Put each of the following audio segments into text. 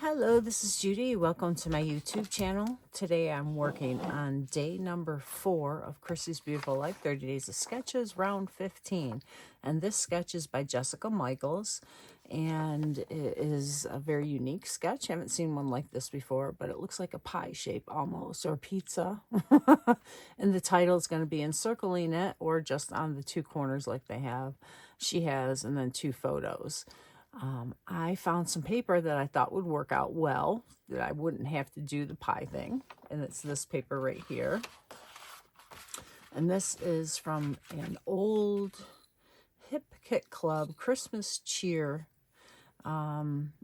Hello, this is Judy. Welcome to my YouTube channel. Today I'm working on day number 4 of Chrissy's Beautiful Life, 30 Days of Sketches, round 15. And this sketch is by Jessica Michaels, and it is a very unique sketch. I haven't seen one like this before, but it looks like a pie shape almost, or pizza. And the title is going to be encircling it, or just on the 2 corners like she has, and then 2 photos. I found some paper that I thought would work out well, that I wouldn't have to do the pie thing. And it's this paper right here. And this is from an old Hip Kit Club Christmas Cheer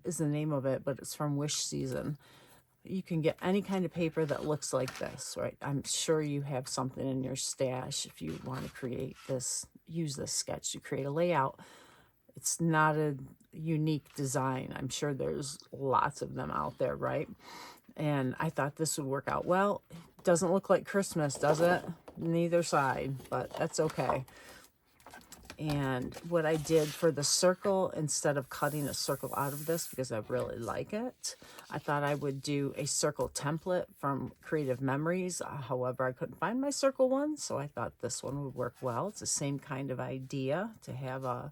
is the name of it, but it's from Wish Season. You can get any kind of paper that looks like this, right? I'm sure you have something in your stash if you want to create this, use this sketch to create a layout. It's not a unique design. I'm sure there's lots of them out there, right? And I thought this would work out well. It doesn't look like Christmas, does it? Neither side, but that's okay. And what I did for the circle, instead of cutting a circle out of this, because I really like it, I thought I would do a circle template from Creative Memories. However, I couldn't find my circle one, so I thought this one would work well. It's the same kind of idea to have a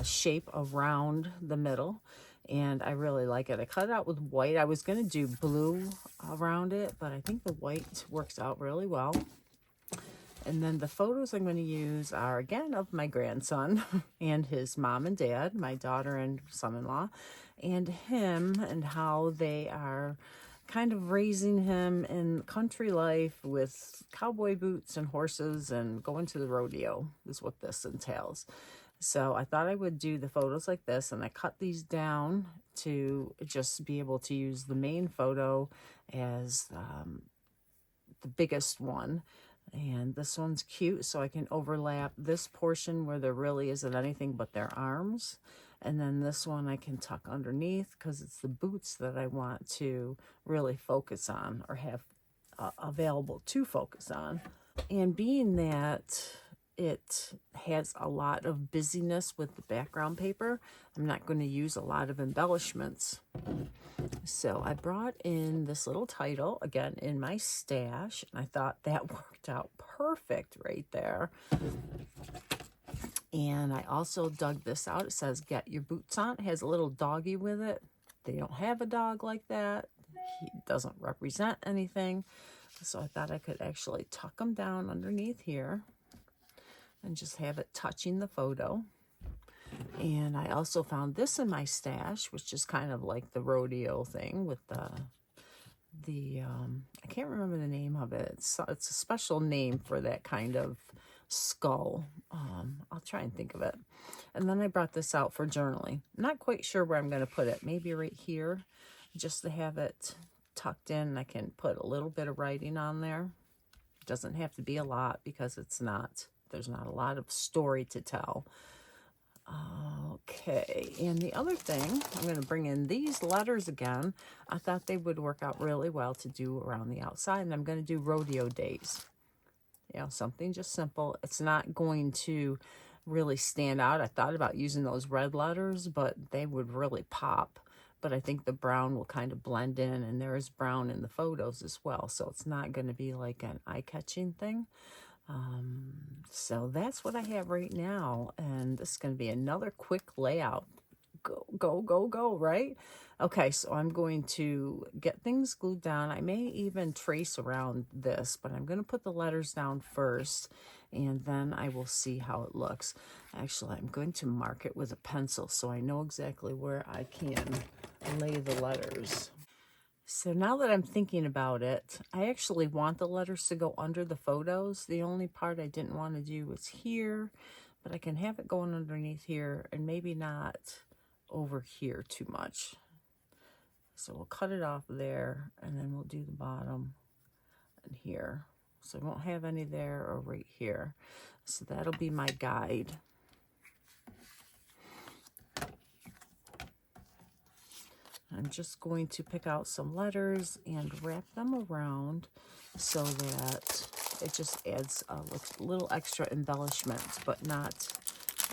shape around the middle, and I really like it. I cut it out with white. I was going to do blue around it, but I think the white works out really well. And then the photos I'm going to use are, again, of my grandson and his mom and dad, my daughter and son-in-law, and him, and how they are kind of raising him in country life with cowboy boots and horses and going to the rodeo is what this entails. So I thought I would do the photos like this, and I cut these down to just be able to use the main photo as the biggest one. And this one's cute, so I can overlap this portion where there really isn't anything but their arms. And then this one I can tuck underneath because it's the boots that I want to really focus on, or have available to focus on. And being that it has a lot of busyness with the background paper, I'm not going to use a lot of embellishments. So I brought in this little title, again, in my stash, and I thought that worked out perfect right there. And I also dug this out. It says, "Get your boots on." It has a little doggy with it. They don't have a dog like that. He doesn't represent anything. So I thought I could actually tuck them down underneath here and just have it touching the photo. And I also found this in my stash, which is kind of like the rodeo thing with the I can't remember the name of it. It's a special name for that kind of skull. I'll try and think of it. And then I brought this out for journaling. Not quite sure where I'm going to put it. Maybe right here, just to have it tucked in. I can put a little bit of writing on there. It doesn't have to be a lot, because there's not a lot of story to tell. Okay, and the other thing, I'm going to bring in these letters again. I thought they would work out really well to do around the outside, and I'm going to do rodeo days. You know, something just simple. It's not going to really stand out. I thought about using those red letters, but they would really pop. But I think the brown will kind of blend in, and there is brown in the photos as well, so it's not going to be like an eye-catching thing. So that's what I have right now, and this is going to be another quick layout. Go, go, go, go, right? Okay, so I'm going to get things glued down. I may even trace around this, but I'm going to put the letters down first, and then I will see how it looks. Actually, I'm going to mark it with a pencil so I know exactly where I can lay the letters. So now that I'm thinking about it, I actually want the letters to go under the photos. The only part I didn't want to do was here, but I can have it going underneath here, and maybe not over here too much. So we'll cut it off there, and then we'll do the bottom and here. So I won't have any there or right here. So that'll be my guide. I'm just going to pick out some letters and wrap them around so that it just adds a little extra embellishment, but not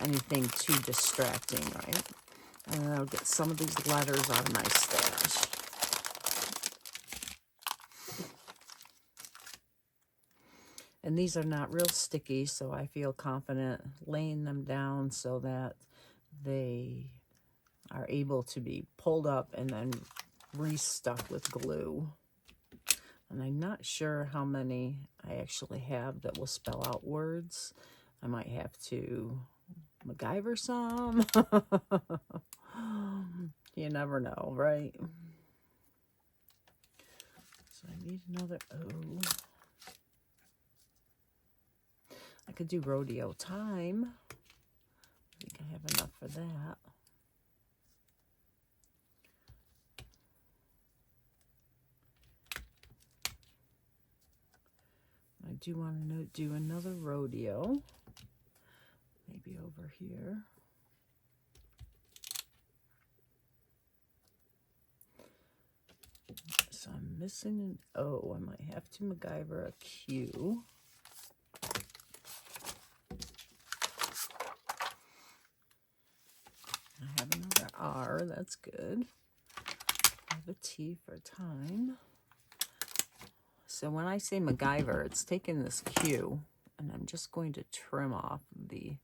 anything too distracting, right? And then I'll get some of these letters out of my stash. And these are not real sticky, so I feel confident laying them down so that they are able to be pulled up and then restuck with glue. And I'm not sure how many I actually have that will spell out words. I might have to MacGyver some. You never know, right? So I need another O. I could do rodeo time. I think I have enough for that. I do want to do another rodeo. Maybe over here. So I'm missing an O. I might have to MacGyver a Q. I have another R. That's good. I have a T for time. So when I say MacGyver, it's taking this Q, and I'm just going to trim off the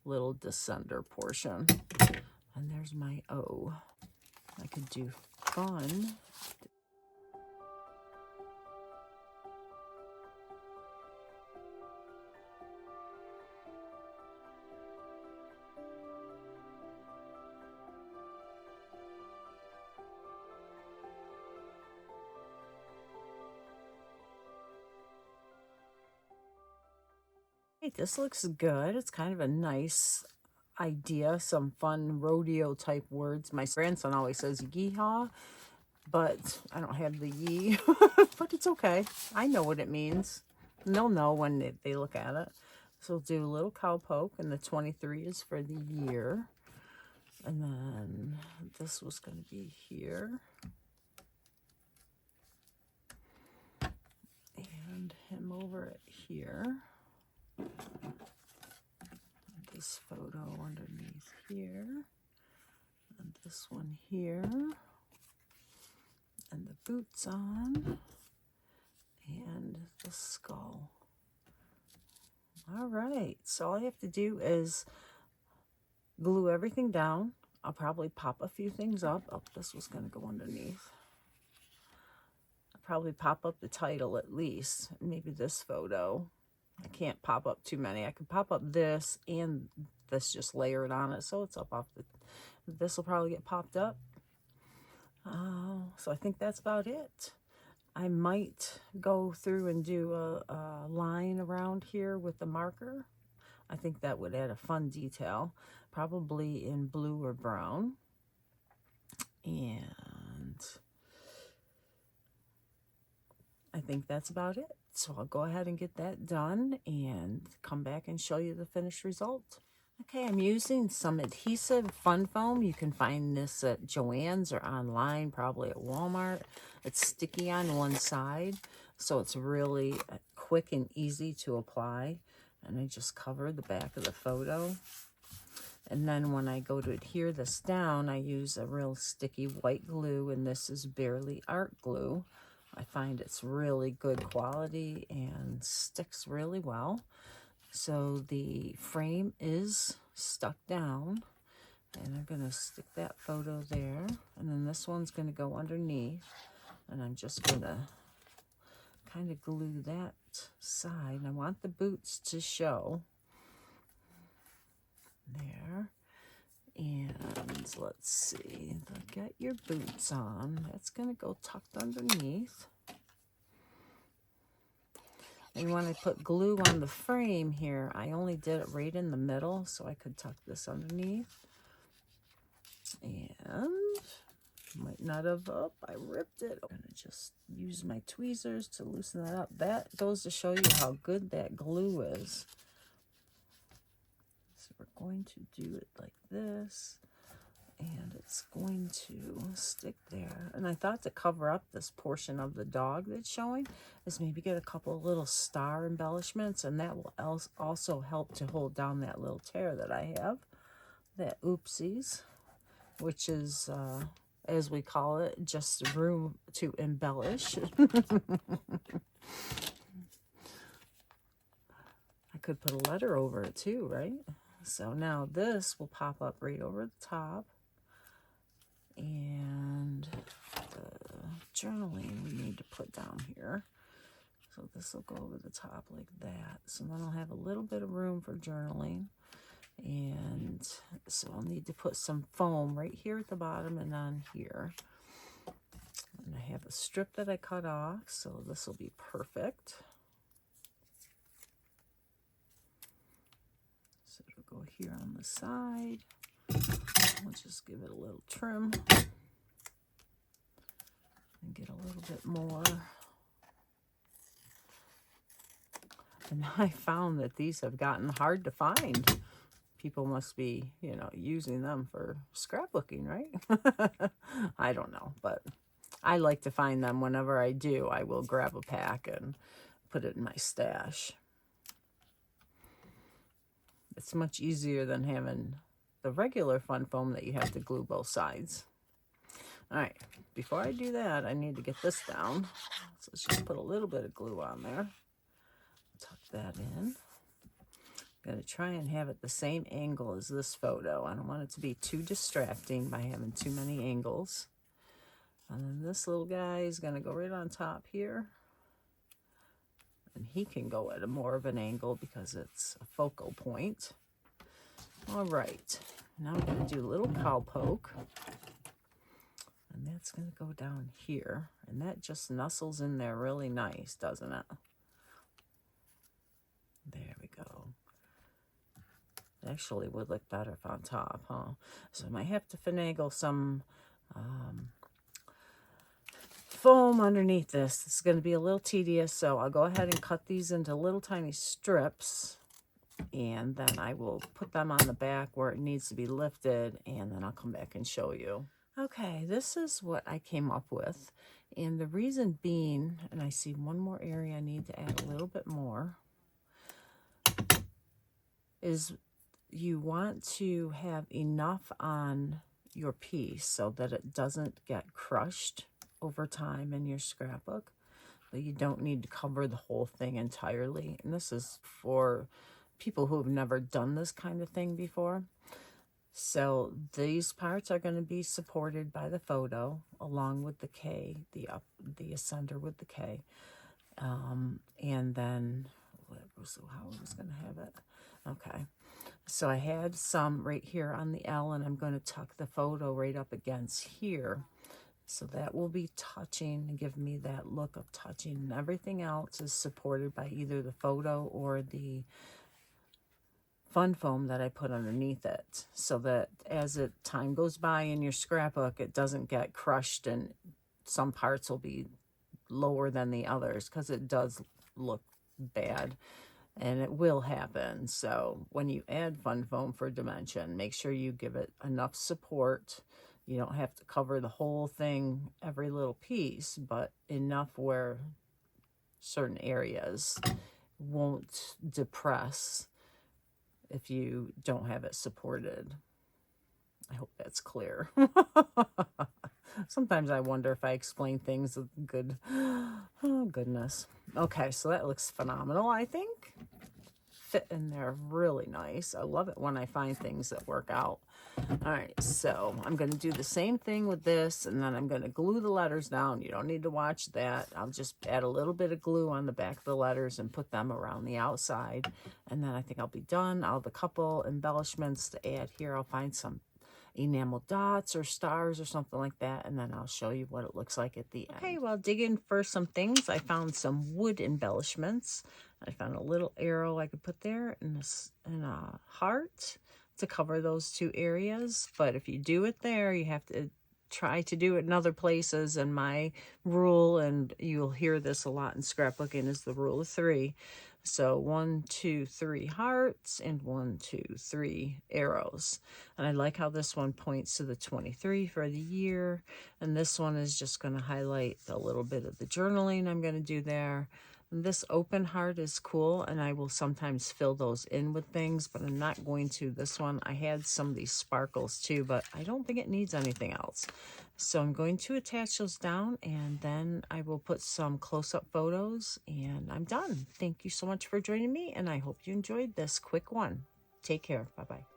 little descender portion. And there's my O. I could do fun. Hey, this looks good. It's kind of a nice idea, some fun rodeo type words. My grandson always says yeehaw, but I don't have the yee, but it's okay. I know what it means. And they'll know when they look at it. So we'll do a little cowpoke, and the 23 is for the year. And then this was going to be here. And him over at here. This photo underneath here, and this one here, and the boots on, and the skull. All right, so all I have to do is glue everything down. I'll probably pop a few things up. Oh, this was going to go underneath. I'll probably pop up the title at least, maybe this photo. I can't pop up too many. I could pop up this and this, just layer it on it so it's up off the, this will probably get popped up. So I think that's about it. I might go through and do a line around here with the marker. I think that would add a fun detail, probably in blue or brown. And I think that's about it. So I'll go ahead and get that done and come back and show you the finished result. Okay, I'm using some adhesive fun foam. You can find this at Joann's or online, probably at Walmart. It's sticky on one side, so it's really quick and easy to apply. And I just cover the back of the photo. And then when I go to adhere this down, I use a real sticky white glue, and this is Barely Art glue. I find it's really good quality and sticks really well. So the frame is stuck down, and I'm going to stick that photo there, and then this one's going to go underneath, and I'm just going to kind of glue that side. And I want the boots to show there. And let's see, get your boots on. That's going to go tucked underneath. And when I put glue on the frame here, I only did it right in the middle, so I could tuck this underneath. And might not have up. I ripped it. I'm going to just use my tweezers to loosen that up. That goes to show you how good that glue is. So we're going to do it like this, and it's going to stick there. And I thought to cover up this portion of the dog that's showing is maybe get a couple of little star embellishments, and that will also help to hold down that little tear that I have, that oopsies, which is, as we call it, just room to embellish. could put a letter over it too, right? So now this will pop up right over the top. And the journaling we need to put down here. So this will go over the top like that. So then I'll have a little bit of room for journaling. And so I'll need to put some foam right here at the bottom and on here. And I have a strip that I cut off, so this will be perfect. So it'll go here on the side. I'll just give it a little trim and get a little bit more. And I found that these have gotten hard to find. People must be, you know, using them for scrapbooking, right? I don't know, but I like to find them. Whenever I do, I will grab a pack and put it in my stash. It's much easier than having the regular fun foam that you have to glue both sides. All right, before I do that, I need to get this down. So let's just put a little bit of glue on there. Tuck that in. I'm going to try and have it the same angle as this photo. I don't want it to be too distracting by having too many angles. And then this little guy is going to go right on top here. And he can go at a more of an angle because it's a focal point. All right, now I'm going to do a little cowpoke. And that's going to go down here. And that just nuzzles in there really nice, doesn't it? There we go. It actually would look better if on top, huh? So I might have to finagle some foam underneath this. This is going to be a little tedious, so I'll go ahead and cut these into little tiny strips, and then I will put them on the back where it needs to be lifted, and then I'll come back and show you. Okay, this is what I came up with, and the reason being, and I see one more area I need to add a little bit more, is you want to have enough on your piece so that it doesn't get crushed over time in your scrapbook. But you don't need to cover the whole thing entirely. And this is for people who have never done this kind of thing before. So these parts are going to be supported by the photo along with the K, the ascender with the K. And then, so how I was going to have it. Okay. So I had some right here on the L, and I'm going to tuck the photo right up against here. So that will be touching and give me that look of touching. And everything else is supported by either the photo or the fun foam that I put underneath it. So that as time goes by in your scrapbook, it doesn't get crushed and some parts will be lower than the others because it does look bad. And it will happen. So when you add fun foam for dimension, make sure you give it enough support. You don't have to cover the whole thing, every little piece, but enough where certain areas won't depress if you don't have it supported. I hope that's clear. Sometimes I wonder if I explain things with good, oh goodness. Okay, so that looks phenomenal, I think. Fit in there really nice. I love it when I find things that work out. All right, so I'm going to do the same thing with this, and then I'm going to glue the letters down. You don't need to watch that. I'll just add a little bit of glue on the back of the letters and put them around the outside, and then I think I'll be done. I'll have a couple embellishments to add here. I'll find some enamel dots or stars or something like that, and then I'll show you what it looks like at the end. Okay, while digging for some things, I found some wood embellishments. I found a little arrow I could put there and a heart to cover those two areas. But if you do it there, you have to try to do it in other places. And my rule, and you'll hear this a lot in scrapbooking, is the rule of 3. So 1, 2, 3 hearts and 1, 2, 3 arrows. And I like how this one points to the 23 for the year. And this one is just going to highlight a little bit of the journaling I'm going to do there. This open heart is cool, and I will sometimes fill those in with things, but I'm not going to this one. I had some of these sparkles too, but I don't think it needs anything else. So I'm going to attach those down, and then I will put some close-up photos, and I'm done. Thank you so much for joining me, and I hope you enjoyed this quick one. Take care. Bye-bye.